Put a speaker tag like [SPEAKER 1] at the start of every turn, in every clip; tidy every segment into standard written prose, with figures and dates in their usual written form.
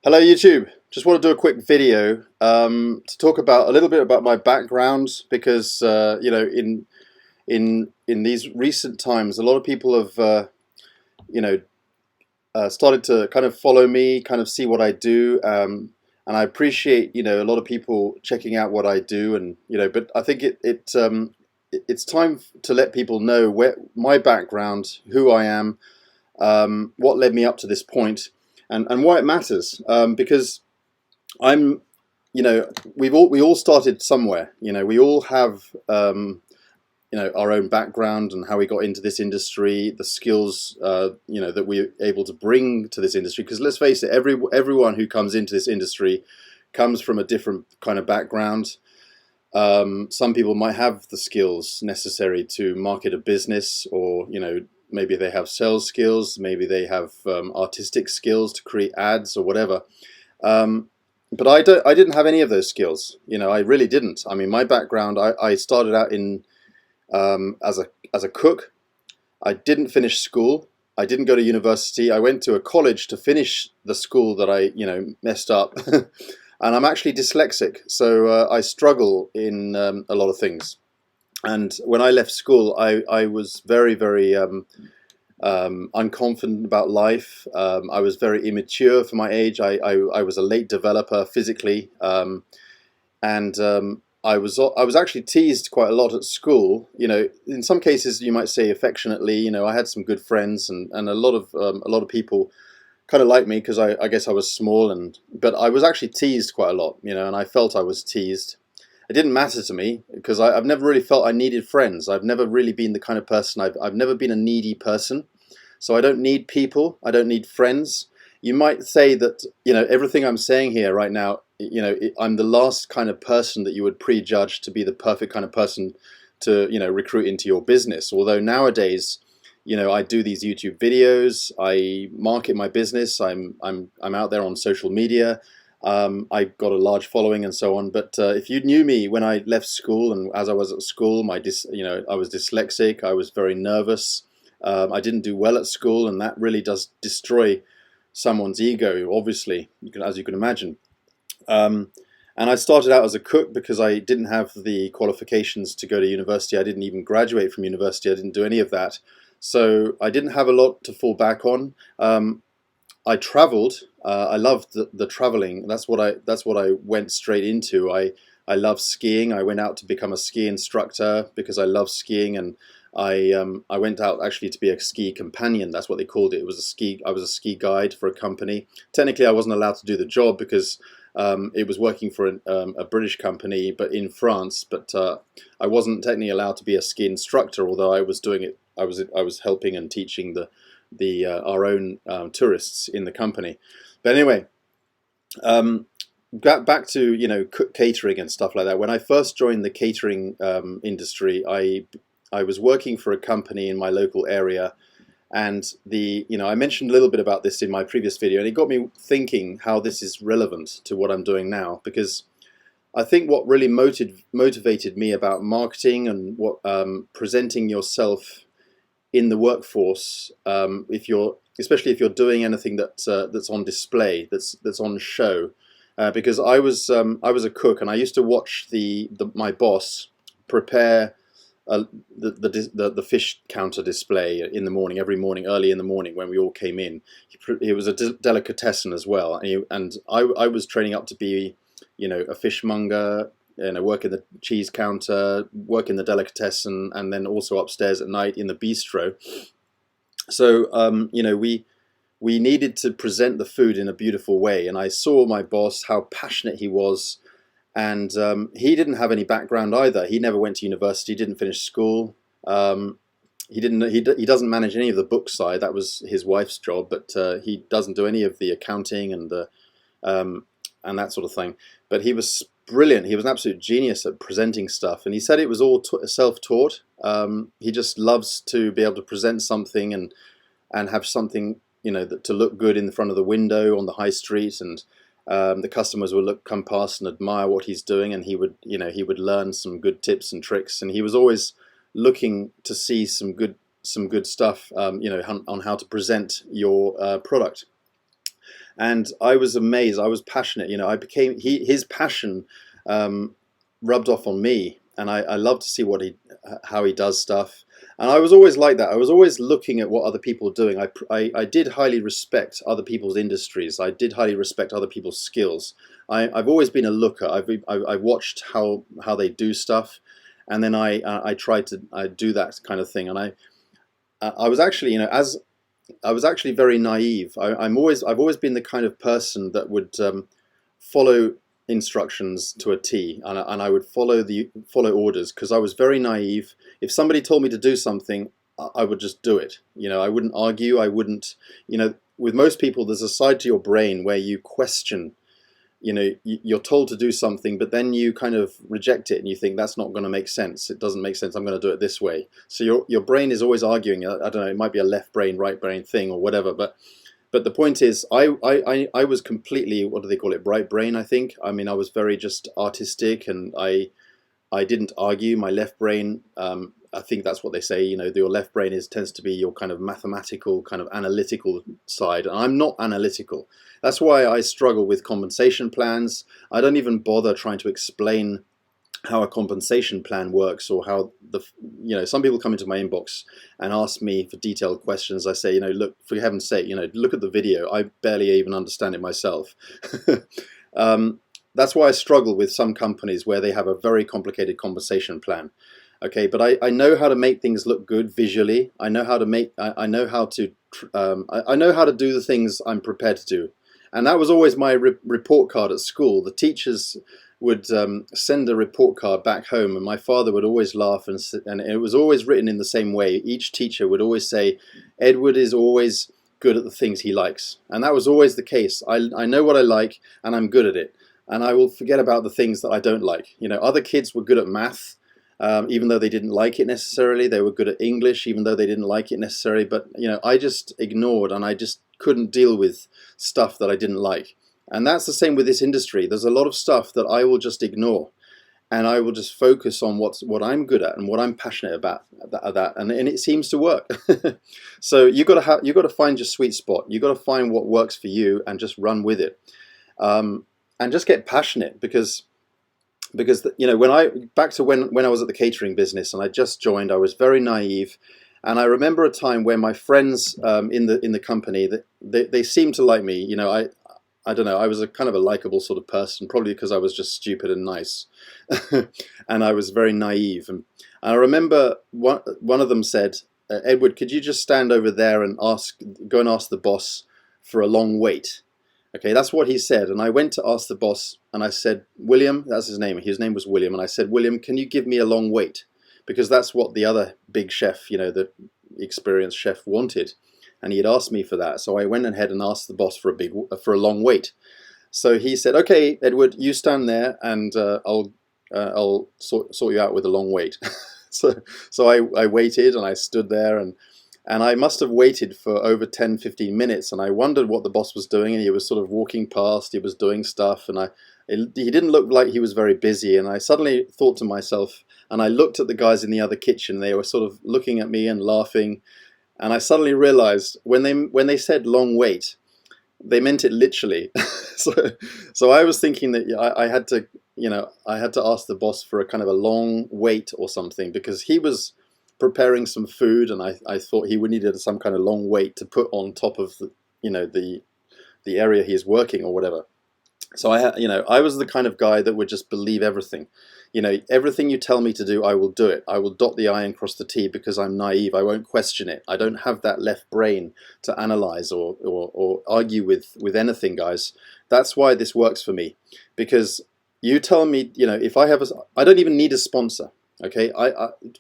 [SPEAKER 1] Hello YouTube. Just want to do a quick video to talk about a little bit about my background because in these recent times a lot of people have you know started to kind of follow me, kind of see what I do, and I appreciate a lot of people checking out what I do, and but I think it's time to let people know where my background, who I am, what led me up to this point, and why it matters. Because I'm, we all started somewhere. We all have our own background and how we got into this industry, the skills that we're able to bring to this industry. Because let's face it, everyone who comes into this industry comes from a different kind of background. Some people might have the skills necessary to market a business, or maybe they have sales skills, maybe they have artistic skills to create ads or whatever. But I didn't have any of those skills. I really didn't. I mean, my background, I started out in as a cook. I didn't finish school. I didn't go to university. I went to a college to finish the school that I messed up. And I'm actually dyslexic, so I struggle in a lot of things. And when I left school, I was very, very unconfident about life. I was very immature for my age. I was a late developer physically, and I was actually teased quite a lot at school. In some cases you might say affectionately. I had some good friends, and a lot of people kind of liked me because I guess I was small, but I was actually teased quite a lot. And I felt I was teased. It didn't matter to me because I've never really felt I needed friends. I've never really been the kind of person. I've never been a needy person, so I don't need people. I don't need friends. You might say that everything I'm saying here right now, I'm the last kind of person that you would prejudge to be the perfect kind of person to recruit into your business. Although nowadays, I do these YouTube videos. I market my business. I'm out there on social media. I've got a large following and so on. But if you knew me when I left school and as I was at school, I was dyslexic. I was very nervous. I didn't do well at school, and that really does destroy someone's ego, obviously, as you can imagine. And I started out as a cook because I didn't have the qualifications to go to university. I didn't even graduate from university. I didn't do any of that. So I didn't have a lot to fall back on. I traveled. I loved the traveling. That's what I went straight into. I love skiing. I went out to become a ski instructor because I love skiing, and I went out actually to be a ski companion. That's what they called it. I was a ski guide for a company. Technically, I wasn't allowed to do the job because it was working for a British company, but in France. But I wasn't technically allowed to be a ski instructor, although I was doing it. I was helping and teaching our own tourists in the company. But anyway, back to catering and stuff like that. When I first joined the catering industry, I was working for a company in my local area, and I mentioned a little bit about this in my previous video, and it got me thinking how this is relevant to what I'm doing now, because I think what really motivated me about marketing and what presenting yourself in the workforce, especially if you're doing anything that's on display, that's on show, because I was a cook, and I used to watch my boss prepare the fish counter display in the morning, every morning, early in the morning when we all came in. It was a delicatessen as well, and I was training up to be a fishmonger, work in the cheese counter, work in the delicatessen, and then also upstairs at night in the bistro. So we needed to present the food in a beautiful way, and I saw my boss, how passionate he was, and he didn't have any background either. He never went to university, didn't finish school. He doesn't manage any of the book side. That was his wife's job, but he doesn't do any of the accounting and that sort of thing. But he was brilliant. He was an absolute genius at presenting stuff, and he said it was all self-taught. He just loves to be able to present something and have something to look good in the front of the window on the high street, and the customers would come past and admire what he's doing, and he would learn some good tips and tricks, and he was always looking to see some good stuff on how to present your product. And I was amazed. I was passionate. I became his passion rubbed off on me, and I love to see how he does stuff. And I was always like that. I was always looking at what other people were doing. I did highly respect other people's industries. I did highly respect other people's skills. I've always been a looker. I watched how they do stuff, and then I tried to do that kind of thing. And I was actually, as I was actually very naive. I've always been the kind of person that would follow instructions to a T, and I would follow orders because I was very naive. If somebody told me to do something, I would just do it. I wouldn't argue. I wouldn't. With most people, there's a side to your brain where you question. You're told to do something, but then you kind of reject it and you think that's not going to make sense. It doesn't make sense. I'm going to do it this way. So your brain is always arguing. I don't know. It might be a left brain, right brain thing or whatever. But the point is, I was completely, what do they call it, bright brain, I think. I mean, I was very just artistic, and I didn't argue. My left brain, I think that's what they say, your left brain tends to be your kind of mathematical, kind of analytical side. And I'm not analytical. That's why I struggle with compensation plans. I don't even bother trying to explain how a compensation plan works, or how some people come into my inbox and ask me for detailed questions. I say, look, for heaven's sake, look at the video. I barely even understand it myself. That's why I struggle with some companies where they have a very complicated compensation plan. Okay, but I know how to make things look good visually. I know how to I know how to do the things I'm prepared to do, and that was always my report card at school. The teachers would send a report card back home, and my father would always laugh, and it was always written in the same way. Each teacher would always say, "Edward is always good at the things he likes," and that was always the case. I know what I like, and I'm good at it, and I will forget about the things that I don't like. Other kids were good at math. Even though they didn't like it necessarily. They were good at English, even though they didn't like it necessarily. But, I just ignored, and I just couldn't deal with stuff that I didn't like. And that's the same with this industry. There's a lot of stuff that I will just ignore, and I will just focus on what I'm good at and what I'm passionate about. And it seems to work. So you got to find your sweet spot. You got to find what works for you and just run with it, and just get passionate because when I was at the catering business and I just joined, I was very naive, and I remember a time where my friends in the company, that they seemed to like me. I don't know, I was a kind of a likable sort of person, probably because I was just stupid and nice, and I was very naive. And I remember one of them said, "Edward, could you just stand over there and go and ask the boss for a long wait?" Okay, that's what he said. And I went to ask the boss, and I said, "William," that's his name. His name was William. And I said, "William, can you give me a long wait?" Because that's what the other big chef, the experienced chef, wanted. And he had asked me for that. So I went ahead and asked the boss for a long wait. So he said, "Okay, Edward, you stand there, and I'll sort you out with a long wait." So I waited, and I stood there, and I must have waited for over 10, 15 minutes, and I wondered what the boss was doing, and he was sort of walking past, he was doing stuff, and he didn't look like he was very busy, and I suddenly thought to myself, and I looked at the guys in the other kitchen, they were sort of looking at me and laughing, and I suddenly realized when they said long wait, they meant it literally. So I was thinking that I had to ask the boss for a kind of a long wait or something, because he was preparing some food, and I thought he would need some kind of long weight to put on top of the area he's working or whatever. So I was the kind of guy that would just believe everything. Everything you tell me to do, I will do it. I will dot the I and cross the T because I'm naive. I won't question it. I don't have that left brain to analyze or argue with anything, guys. That's why this works for me, because you tell me, if I don't even need a sponsor. Okay,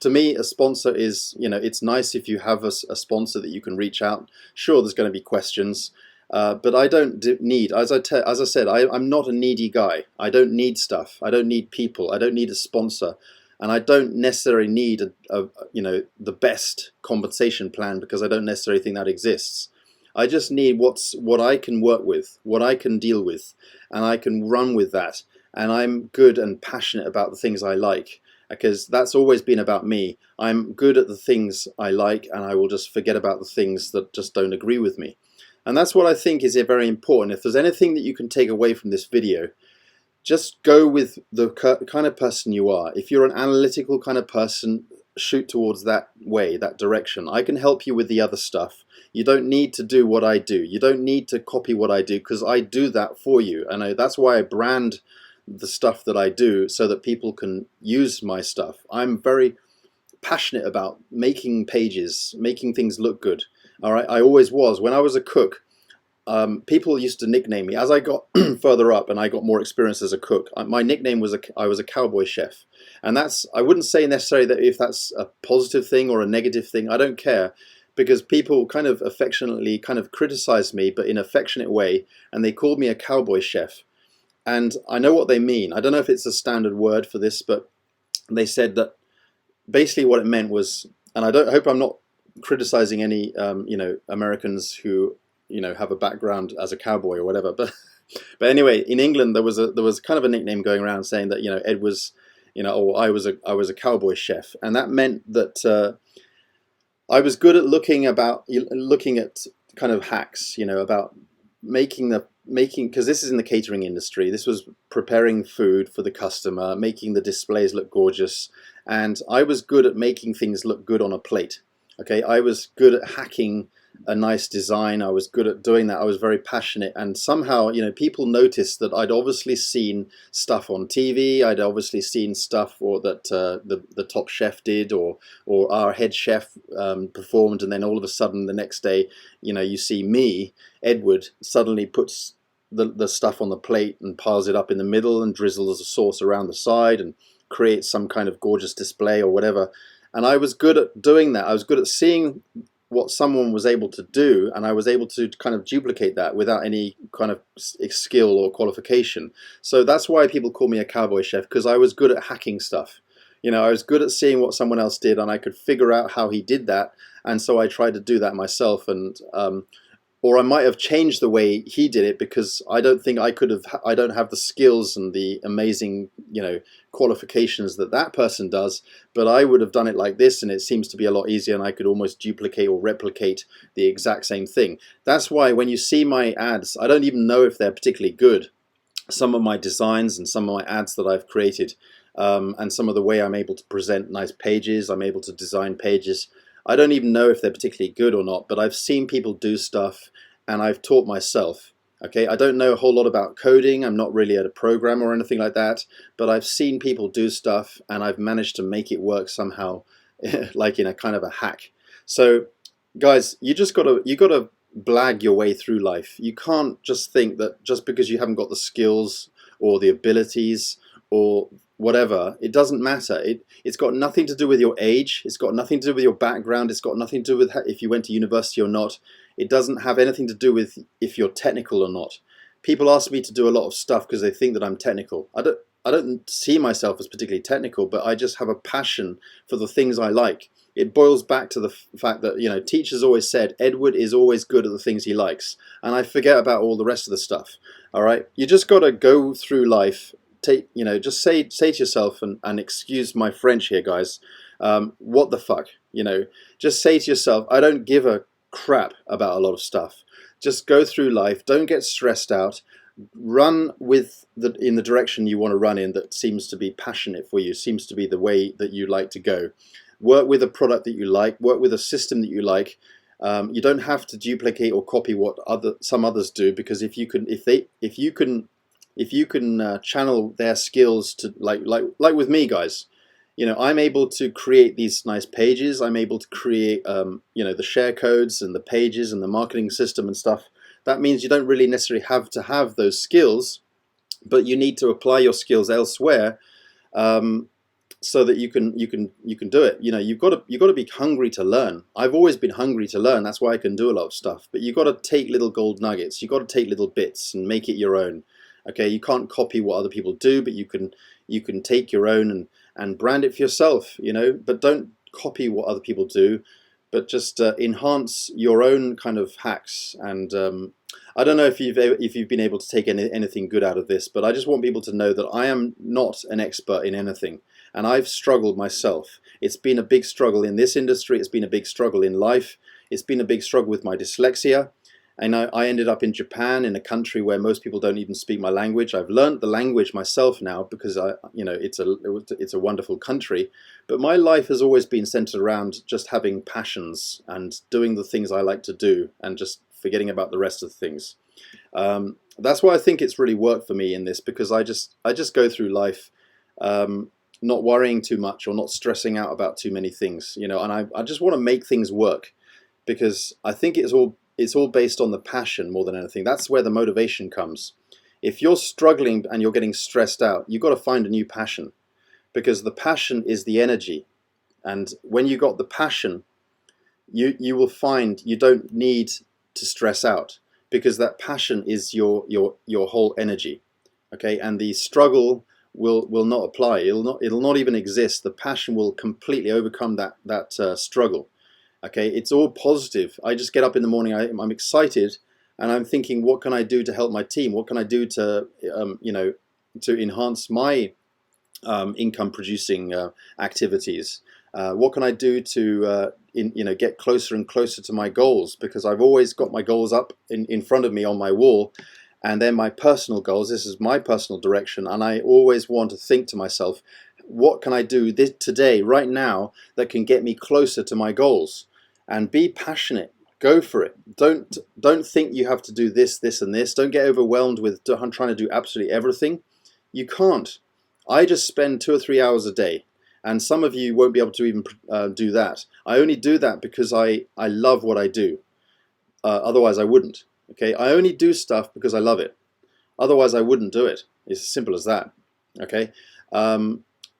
[SPEAKER 1] to me, a sponsor is, it's nice if you have a sponsor that you can reach out. Sure, there's going to be questions, but I don't need, as I said, I'm not a needy guy. I don't need stuff. I don't need people. I don't need a sponsor, and I don't necessarily need the best compensation plan, because I don't necessarily think that exists. I just need what I can work with, what I can deal with, and I can run with that. And I'm good and passionate about the things I like, because that's always been about me. I'm good at the things I like, and I will just forget about the things that just don't agree with me. And that's what I think is very important. If there's anything that you can take away from this video, just go with the kind of person you are. If you're an analytical kind of person, shoot towards that way, that direction. I can help you with the other stuff. You don't need to do what I do. You don't need to copy what I do, because I do that for you. And that's why I brand the stuff that I do, so that people can use my stuff. I'm very passionate about making pages, making things look good. All right, I always was. When I was a cook, people used to nickname me as I got further up and I got more experience as a cook. My nickname was I was a cowboy chef, and I wouldn't say necessarily that if that's a positive thing or a negative thing. I don't care, because people kind of affectionately kind of criticized me, but in an affectionate way, and they called me a cowboy chef. And I know what they mean. I don't know if it's a standard word for this, but they said that basically what it meant was, and I hope I'm not criticizing any Americans who have a background as a cowboy or whatever, but anyway, in England there was kind of a nickname going around saying that Ed was, or I was a cowboy chef, and that meant that I was good at looking at kind of hacks, about making, because this is in the catering industry. This was preparing food for the customer, making the displays look gorgeous, and I was good at making things look good on a plate. Okay, I was good at hacking a nice design. I was good at doing that. I was very passionate, and somehow, people noticed that I'd obviously seen stuff on TV. I'd obviously seen stuff or that the top chef did, or our head chef performed, and then all of a sudden the next day, you see me, Edward, suddenly puts the stuff on the plate and piles it up in the middle and drizzles the sauce around the side and creates some kind of gorgeous display or whatever. And I was good at doing that. I was good at seeing what someone was able to do, and I was able to kind of duplicate that without any kind of skill or qualification. So that's why people call me a cowboy chef, because I was good at hacking stuff. I was good at seeing what someone else did, and I could figure out how he did that, and so I tried to do that myself. And or I might have changed the way he did it, because I don't think I could have. I don't have the skills and the amazing, qualifications that person does. But I would have done it like this, and it seems to be a lot easier, and I could almost duplicate or replicate the exact same thing. That's why when you see my ads, I don't even know if they're particularly good. Some of my designs and some of my ads that I've created, and some of the way I'm able to present nice pages, I'm able to design pages, I don't even know if they're particularly good or not, but I've seen people do stuff, and I've taught myself. Okay, I don't know a whole lot about coding. I'm not really a programmer or anything like that, but I've seen people do stuff, and I've managed to make it work somehow, like in a kind of a hack. So, guys, you gotta blag your way through life. You can't just think that just because you haven't got the skills or the abilities or whatever, it doesn't matter. It's got nothing to do with your age. It's got nothing to do with your background. It's got nothing to do with if you went to university or not. It doesn't have anything to do with if you're technical or not. People ask me to do a lot of stuff because they think that I'm technical. I don't see myself as particularly technical, but I just have a passion for the things I like. It boils back to the fact that, teachers always said, Edward is always good at the things he likes. And I forget about all the rest of the stuff. All right. You just got to go through life. Just say to yourself, and excuse my French here, guys, what the fuck, just say to yourself, I don't give a crap about a lot of stuff. Just go through life. Don't get stressed out. Run in the direction you want to run in, that seems to be passionate for you, seems to be the way that you like to go. Work with a product that you like, work with a system that you like. You don't have to duplicate or copy what some others do, because if you can channel their skills to like with me, guys, I'm able to create these nice pages. I'm able to create the share codes and the pages and the marketing system and stuff. That means you don't really necessarily have to have those skills, but you need to apply your skills elsewhere, so that you can do it. You've got to be hungry to learn. I've always been hungry to learn. That's why I can do a lot of stuff. But you've got to take little gold nuggets. You've got to take little bits and make it your own. Okay, you can't copy what other people do, but you can take your own and brand it for yourself. But don't copy what other people do, but just enhance your own kind of hacks. And I don't know if you've been able to take anything good out of this, but I just want people to know that I am not an expert in anything, and I've struggled myself. It's been a big struggle in this industry. It's been a big struggle in life. It's been a big struggle with my dyslexia. And I ended up in Japan, in a country where most people don't even speak my language. I've learned the language myself now because it's a wonderful country. But my life has always been centered around just having passions and doing the things I like to do and just forgetting about the rest of the things. That's why I think it's really worked for me in this, because I just go through life not worrying too much or not stressing out about too many things, and I just want to make things work, because I think it's all based on the passion more than anything. That's where the motivation comes. If you're struggling and you're getting stressed out, you've got to find a new passion, because the passion is the energy. And when you got the passion, you will find you don't need to stress out, because that passion is your whole energy. Okay, and the struggle will not apply. It'll not even exist. The passion will completely overcome that struggle. Okay, it's all positive. I just get up in the morning, I'm excited, and I'm thinking, what can I do to help my team? What can I do to to enhance my income producing activities? What can I do to get closer and closer to my goals? Because I've always got my goals up in front of me on my wall, and then my personal goals. This is my personal direction, and I always want to think to myself, what can I do today, right now, that can get me closer to my goals? And be passionate. Go for it. Don't think you have to do this, this, and this. Don't get overwhelmed with trying to do absolutely everything. You can't. I just spend 2 or 3 hours a day, and some of you won't be able to even do that. I only do that because I love what I do. Otherwise, I wouldn't. Okay, I only do stuff because I love it. Otherwise, I wouldn't do it. It's as simple as that. Okay,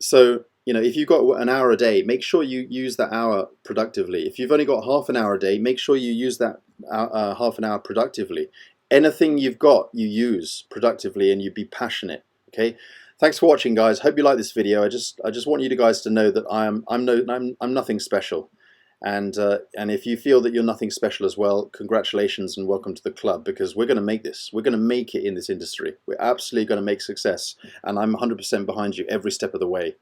[SPEAKER 1] so if you've got an hour a day, make sure you use that hour productively. If you've only got half an hour a day, make sure you use that half an hour productively. Anything you've got, you use productively, and you be passionate. Okay. Thanks for watching, guys. Hope you like this video. I just want you guys to know that I'm nothing special, and if you feel that you're nothing special as well, congratulations and welcome to the club, because we're going to make this. We're going to make it in this industry. We're absolutely going to make success, and I'm 100% behind you every step of the way.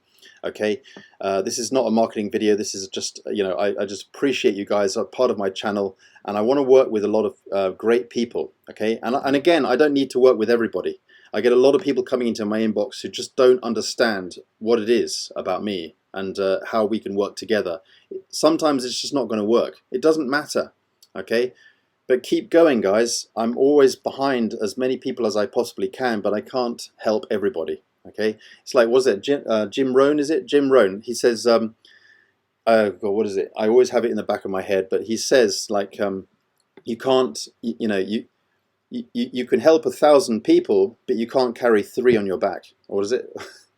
[SPEAKER 1] Okay, this is not a marketing video. This is just I just appreciate you guys are part of my channel, and I want to work with a lot of great people. Okay, and again, I don't need to work with everybody. I get a lot of people coming into my inbox who just don't understand what it is about me and how we can work together. Sometimes it's just not going to work. It doesn't matter, okay? But keep going, guys. I'm always behind as many people as I possibly can, but I can't help everybody, okay? It's like, what's it, Jim Rohn, is it? Jim Rohn. He says, oh God, what is it? I always have it in the back of my head, but he says, like, you can't, you can help 1,000 people, but you can't carry 3 on your back. Or what is it?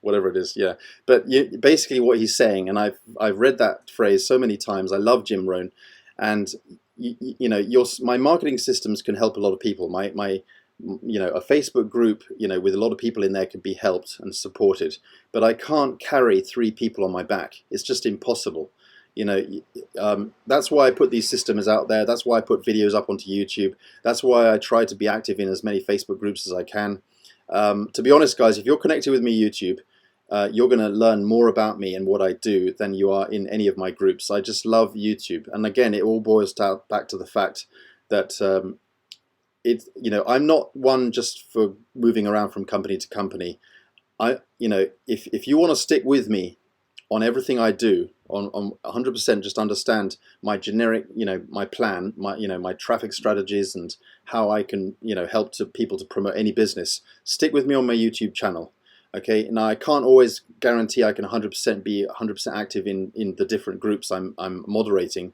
[SPEAKER 1] Whatever it is, yeah. But basically what he's saying, and I've read that phrase so many times. I love Jim Rohn, and my marketing systems can help a lot of people. My a Facebook group, with a lot of people in there can be helped and supported. But I can't carry 3 people on my back. It's just impossible. That's why I put these systems out there. That's why I put videos up onto YouTube. That's why I try to be active in as many Facebook groups as I can. To be honest, guys, if you're connected with me YouTube, you're going to learn more about me and what I do than you are in any of my groups. I just love YouTube. And again, it all boils back to the fact that I'm not one just for moving around from company to company. If you want to stick with me on everything I do, on 100%, just understand my generic, my plan, my traffic strategies, and how I can, help people to promote any business. Stick with me on my YouTube channel. Okay. Now I can't always guarantee I can 100% be 100% active in the different groups I'm moderating,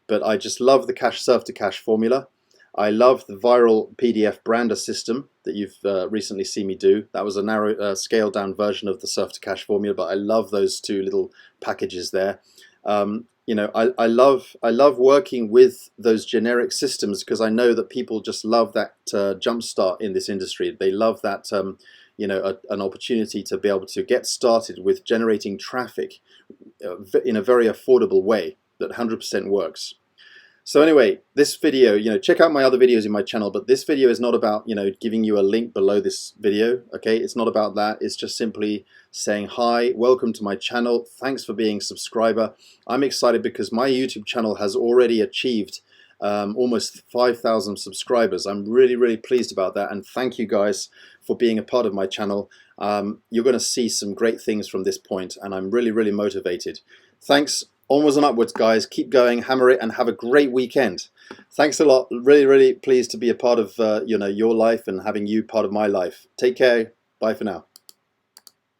[SPEAKER 1] but I just love the surf to cash formula. I love the viral PDF brander system that you've recently seen me do. That was a narrow, scaled down version of the surf to cash formula, but I love those 2 little packages there. I love working with those generic systems, because I know that people just love that jump start in this industry. They love that an opportunity to be able to get started with generating traffic in a very affordable way that 100% works. So anyway, this video, check out my other videos in my channel, but this video is not about, giving you a link below this video, okay? It's not about that. It's just simply saying, hi, welcome to my channel. Thanks for being a subscriber. I'm excited because my YouTube channel has already achieved almost 5,000 subscribers. I'm really, really pleased about that, and thank you guys for being a part of my channel. You're going to see some great things from this point, and I'm really, really motivated. Thanks. Onwards and upwards, guys. Keep going, hammer it, and have a great weekend. Thanks a lot. Really, really pleased to be a part of your life and having you part of my life. Take care. Bye for now.